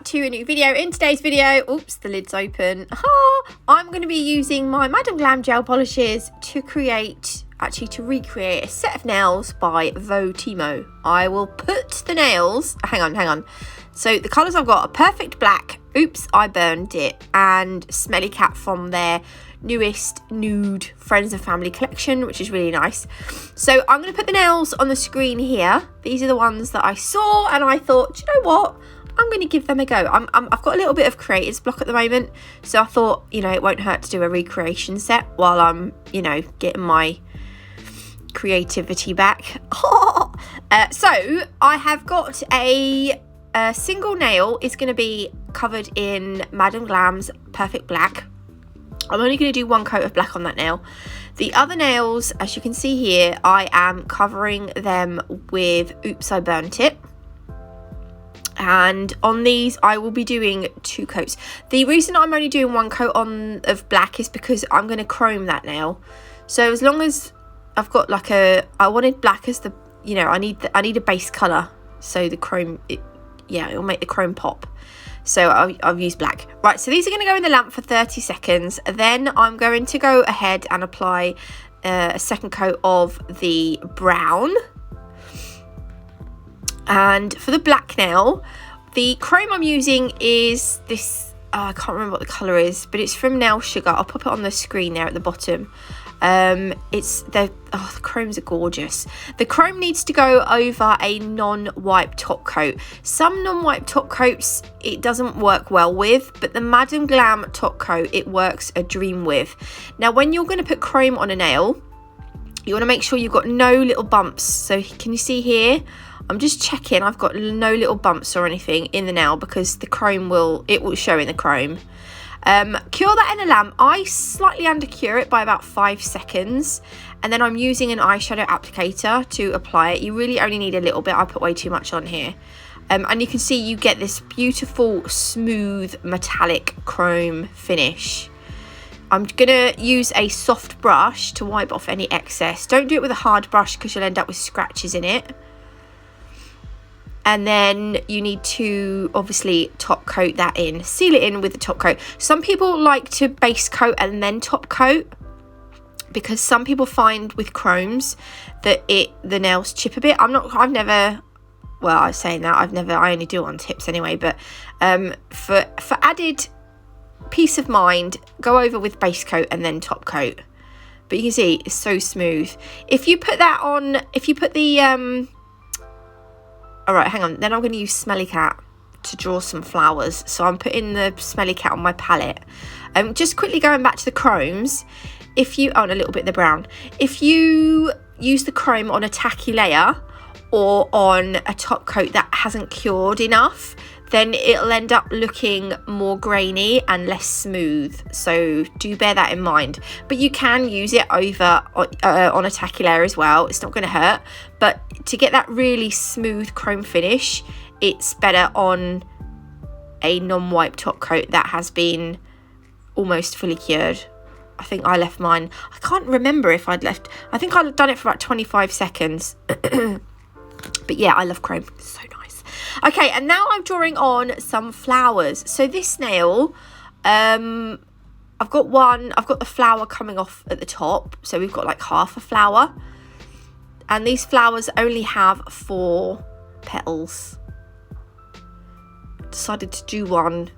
to a new video. In today's video, oops, the lid's open. I'm going to be using my Madam Glam gel polishes to recreate a set of nails by Tino. I will put the nails, hang on. So the colours I've got are Perfect Black, Oops, I Burned It, and Smelly Cat from their newest nude Friends and Family collection, which is really nice. So I'm going to put the nails on the screen here. These are the ones that I saw and I thought, you know what? I'm going to give them a go. I've got a little bit of creator's block at the moment, so I thought, you know, it won't hurt to do a recreation set while I'm, you know, getting my creativity back. So I have got a single nail is going to be covered in Madam Glam's Perfect Black. I'm only going to do one coat of black on that nail. The other nails, as you can see here, I am covering them with Oops, I Burnt It. And on these I will be doing 2 coats. The reason I'm only doing 1 coat of black is because I'm going to chrome that nail. So as long as I've got like I wanted black as the, you know, I need a base colour, so the chrome, it'll make the chrome pop. So I've used black. Right, so these are going to go in the lamp for 30 seconds. Then I'm going to go ahead and apply a second coat of the brown. And for the black nail, the chrome I'm using is this, I can't remember what the colour is, but it's from Nail Sugar. I'll pop it on the screen there at the bottom. The chromes are gorgeous. The chrome needs to go over a non-wipe top coat. Some non-wipe top coats it doesn't work well with, but the Madam Glam top coat it works a dream with. Now when you're going to put chrome on a nail, you want to make sure you've got no little bumps. So can you see here? I'm just checking I've got no little bumps or anything in the nail, because the chrome will show in the chrome. Cure that in a lamp. I slightly undercure it by about 5 seconds, and then I'm using an eyeshadow applicator to apply it. You really only need a little bit. I put way too much on here. And you can see you get this beautiful smooth metallic chrome finish. I'm gonna use a soft brush to wipe off any excess. Don't do it with a hard brush because you'll end up with scratches in it. And then you need to obviously top coat that in, seal it in with the top coat. Some people like to base coat and then top coat, because some people find with chromes that the nails chip a bit. I was saying that I only do it on tips anyway, but for added peace of mind, go over with base coat and then top coat. But you can see it's so smooth. If you put that on, all right, hang on. Then I'm going to use Smelly Cat to draw some flowers. So I'm putting the Smelly Cat on my palette. Just quickly going back to the chromes. And a little bit of the brown. If you use the chrome on a tacky layer or on a top coat that hasn't cured enough, then it'll end up looking more grainy and less smooth. So do bear that in mind. But you can use it over on a tacky layer as well. It's not going to hurt. But to get that really smooth chrome finish, it's better on a non-wipe top coat that has been almost fully cured. I think I left mine. I can't remember if I'd left. I think I'd done it for about 25 seconds. But yeah, I love chrome. It's so nice. Okay, and now I'm drawing on some flowers. So this nail, I've got the flower coming off at the top. So we've got like half a flower. And these flowers only have 4 petals. Decided to do one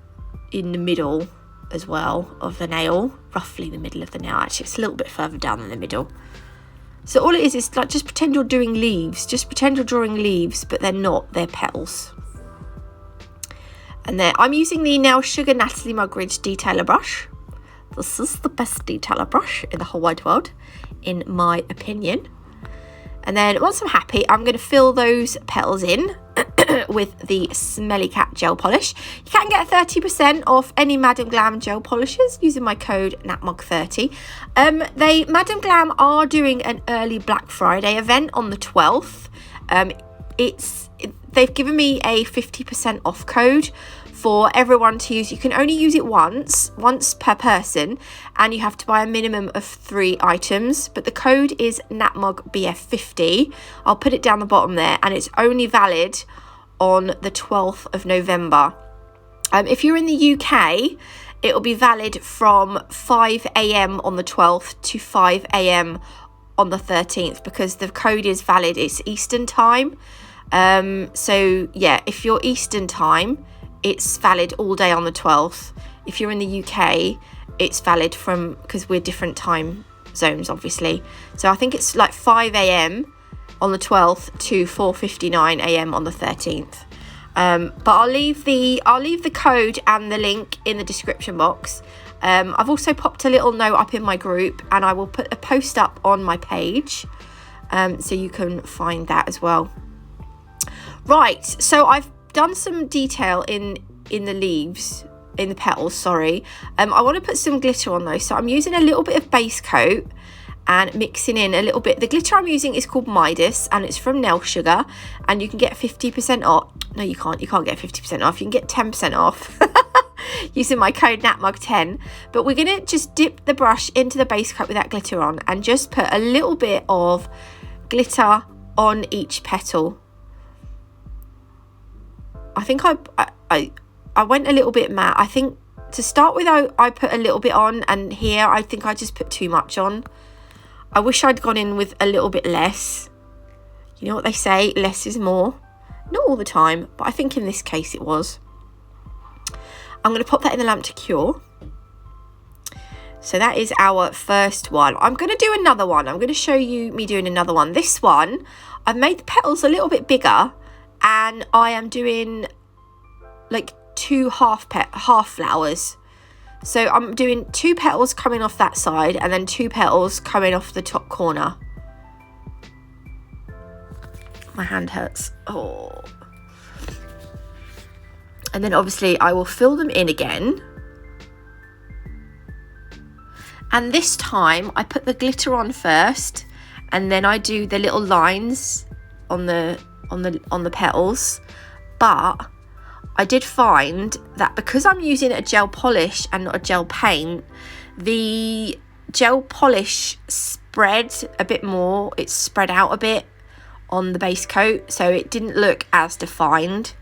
in the middle as well of the nail. Roughly the middle of the nail. Actually, it's a little bit further down than the middle. So all it is like just pretend you're doing leaves. Just pretend you're drawing leaves, but they're not. They're petals. And then I'm using the Nail Sugar Natalie Mugridge detailer brush. This is the best detailer brush in the whole wide world, in my opinion. And then once I'm happy, I'm going to fill those petals in with the Smelly Cat gel polish. You can get 30% off any Madam Glam gel polishes using my code NATMUG30. Madam Glam are doing an early Black Friday event on the 12th. They've given me a 50% off code for everyone to use. You can only use it once per person, and you have to buy a minimum of 3 items, but the code is NATMUGBF50. I'll put it down the bottom there, and it's only valid on the 12th of November. If you're in the UK, it will be valid from 5 a.m. on the 12th to 5 a.m. on the 13th, because the code is valid. It's Eastern time. So yeah, if you're Eastern time, it's valid all day on the 12th. If you're in the UK, it's valid from, because we're different time zones, obviously. So I think it's like 5 a.m. on the 12th to 4:59 a.m. on the 13th. But I'll leave the code and the link in the description box. I've also popped a little note up in my group, and I will put a post up on my page, so you can find that as well. Right, so I've done some detail in the leaves, in the petals, sorry. I want to put some glitter on those, so I'm using a little bit of base coat and mixing in a little bit. The glitter I'm using is called Midas, and it's from Nail Sugar, and you can get 50% off. No, you can't get 50% off. You can get 10% off using my code NATMUG10. But we're going to just dip the brush into the base coat with that glitter on, and just put a little bit of glitter on each petal. I think I went a little bit matte. I think to start with, I put a little bit on, and here I think I just put too much on. I wish I'd gone in with a little bit less. You know what they say, less is more. Not all the time, but I think in this case it was. I'm going to pop that in the lamp to cure. So that is our first one. I'm going to do another one. I'm going to show you me doing another one. This one, I've made the petals a little bit bigger, and I am doing like 2 half flowers. So I'm doing 2 petals coming off that side, and then 2 petals coming off the top corner. My hand hurts. Oh. And then obviously I will fill them in again. And this time I put the glitter on first, and then I do the little lines on the petals. But I did find that because I'm using a gel polish and not a gel paint, the gel polish spread a bit more. It's spread out a bit on the base coat, so it didn't look as defined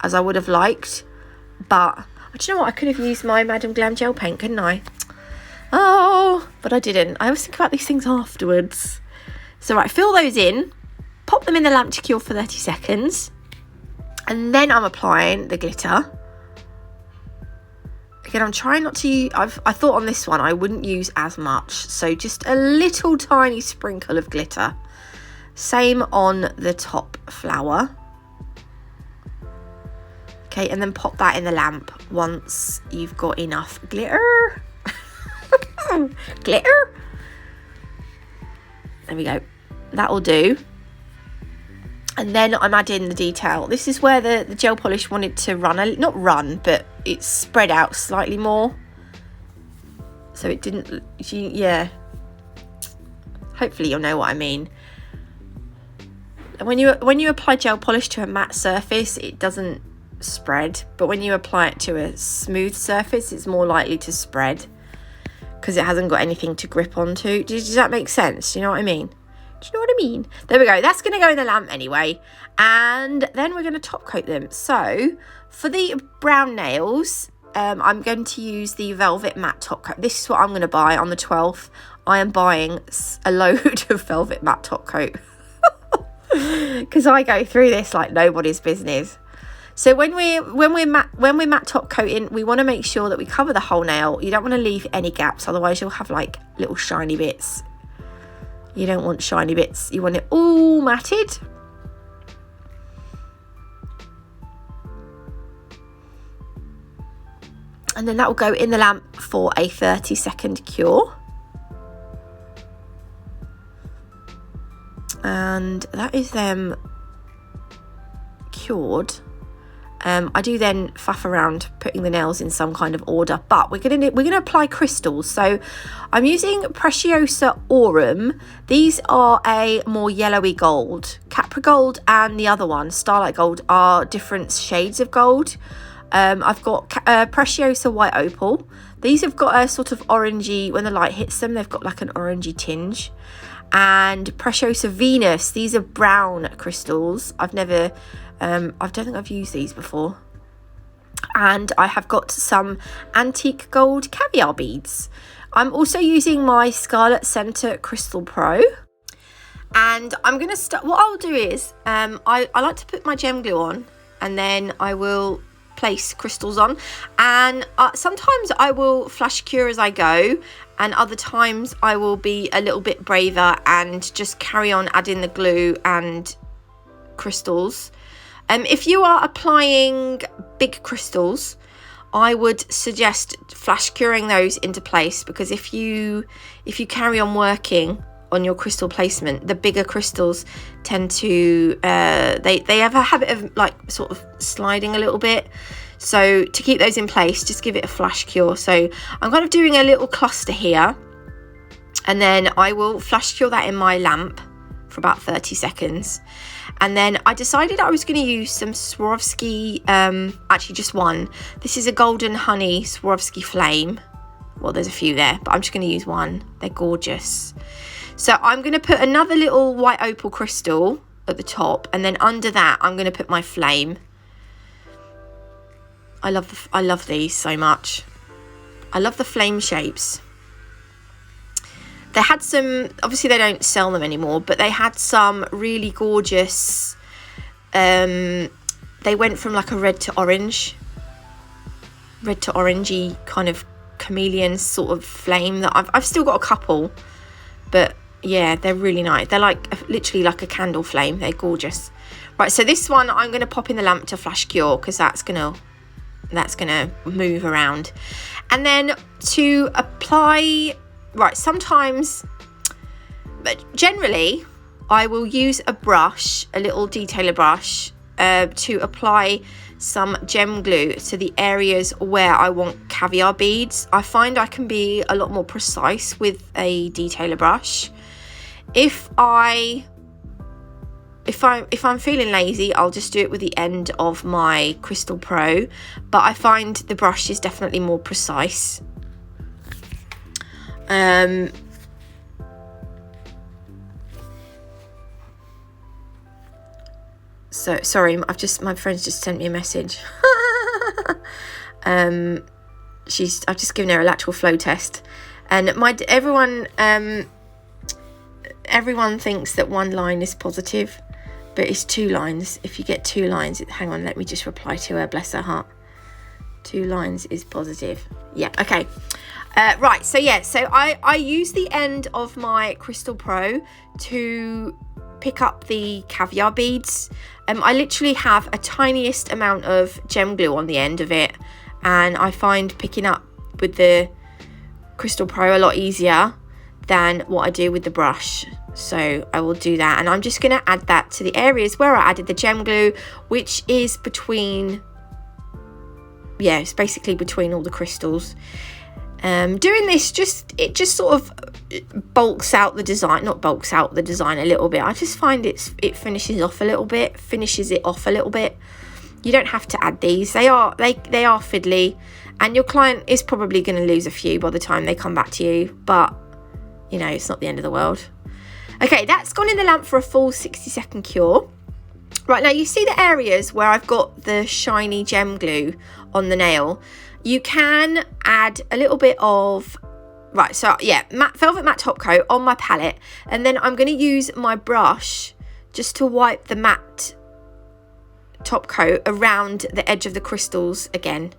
as I would have liked. But do you know what? I could have used my Madam Glam gel paint, couldn't I? Oh, but I didn't. I always think about these things afterwards. So right, fill those in, pop them in the lamp to cure for 30 seconds. And then I'm applying the glitter. Again, I'm trying not to, I thought on this one I wouldn't use as much. So just a little tiny sprinkle of glitter. Same on the top flower. Okay, and then pop that in the lamp once you've got enough glitter. Glitter. There we go. That'll do. And then I'm adding the detail. This is where the gel polish wanted to run, not run, but it's spread out slightly more. So it didn't, yeah. Hopefully you'll know what I mean. When you apply gel polish to a matte surface, it doesn't spread. But when you apply it to a smooth surface, it's more likely to spread, because it hasn't got anything to grip onto. Does that make sense? Do you know what I mean? Do you know what I mean? There we go. That's going to go in the lamp anyway. And then we're going to top coat them. So for the brown nails, I'm going to use the Velvet Matte Top Coat. This is what I'm going to buy on the 12th. I am buying a load of Velvet Matte Top Coat. Because I go through this like nobody's business. So when we're matte top coating, we want to make sure that we cover the whole nail. You don't want to leave any gaps, otherwise you'll have like little shiny bits. You don't want shiny bits. You want it all matted. And then that will go in the lamp for a 30-second cure. And that is them cured. I do then faff around putting the nails in some kind of order, but we're gonna apply crystals. So I'm using Preciosa Aurum. These are a more yellowy gold. Capra Gold and the other one, Starlight Gold, are different shades of gold. I've got Preciosa White Opal. These have got a sort of orangey, when the light hits them, they've got like an orangey tinge. And Preciosa Venus, these are brown crystals. I don't think I've used these before. And I have got some antique gold caviar beads. I'm also using my Scarlet Center Crystal Pro. And I'm going to start, what I'll do is, I like to put my gem glue on, and then I will place crystals on. And sometimes I will flash cure as I go, and other times I will be a little bit braver and just carry on adding the glue and crystals. If you are applying big crystals, I would suggest flash curing those into place, because if you carry on working on your crystal placement, the bigger crystals tend to they have a habit of like sort of sliding a little bit. So to keep those in place, just give it a flash cure. So I'm kind of doing a little cluster here, and then I will flash cure that in my lamp for about 30 seconds. And then I decided I was going to use some Swarovski, actually just one. This is a golden honey Swarovski flame. Well, there's a few there, but I'm just going to use one. They're gorgeous. So I'm going to put another little white opal crystal at the top, and then under that I'm going to put my flame. I love these so much. I love the flame shapes. They had some, obviously they don't sell them anymore, but they had some really gorgeous, they went from like a red to orangey kind of chameleon sort of flame that I've still got a couple, but yeah, they're really nice. They're like literally like a candle flame. They're gorgeous. Right, so this one I'm going to pop in the lamp to flash cure, because that's gonna move around. And then to apply, right, sometimes, but generally I will use a brush, a little detailer brush, to apply some gem glue to the areas where I want caviar beads. I find I can be a lot more precise with a detailer brush. If I'm feeling lazy, I'll just do it with the end of my Crystal Pro, but I find the brush is definitely more precise. So sorry, my friend's just sent me a message. I've just given her a lateral flow test, and everyone thinks that one line is positive, but it's two lines. If you get two lines, hang on, let me just reply to her, bless her heart. 2 lines is positive. Yeah, okay. Right, so yeah, so I use the end of my Crystal Pro to pick up the caviar beads. I literally have a tiniest amount of gem glue on the end of it, and I find picking up with the Crystal Pro a lot easier than what I do with the brush. So I will do that, and I'm just going to add that to the areas where I added the gem glue, which is between, yeah, it's basically between all the crystals. Doing this, it just sort of bulks out the design, not bulks out the design a little bit. I just find it finishes it off a little bit. You don't have to add these. They are fiddly, and your client is probably going to lose a few by the time they come back to you, but you know, it's not the end of the world. Okay, that's gone in the lamp for a full 60-second cure. Right, now you see the areas where I've got the shiny gem glue on the nail. You can add a little bit of, right, so yeah, velvet matte top coat on my palette, and then I'm going to use my brush just to wipe the matte top coat around the edge of the crystals again.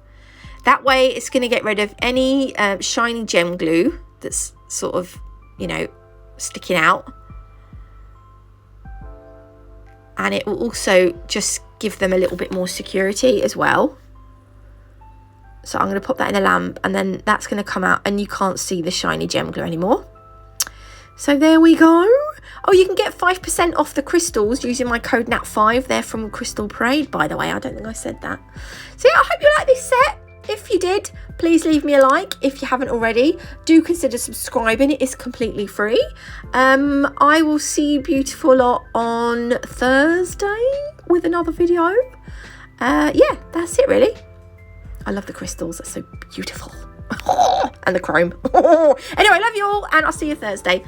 That way it's going to get rid of any shiny gem glue that's sort of, you know, sticking out, and it will also just give them a little bit more security as well. So I'm going to pop that in a lamp, and then that's going to come out and you can't see the shiny gem glue anymore. So there we go. Oh, you can get 5% off the crystals using my code NAT5. They're from Crystal Parade, by the way. I don't think I said that. So yeah, I hope you like this set. If you did, please leave me a like. If you haven't already, do consider subscribing. It is completely free. I will see you beautiful lot on Thursday with another video. Yeah, that's it really. I love the crystals, that's so beautiful. And the chrome. Anyway, love you all, and I'll see you Thursday.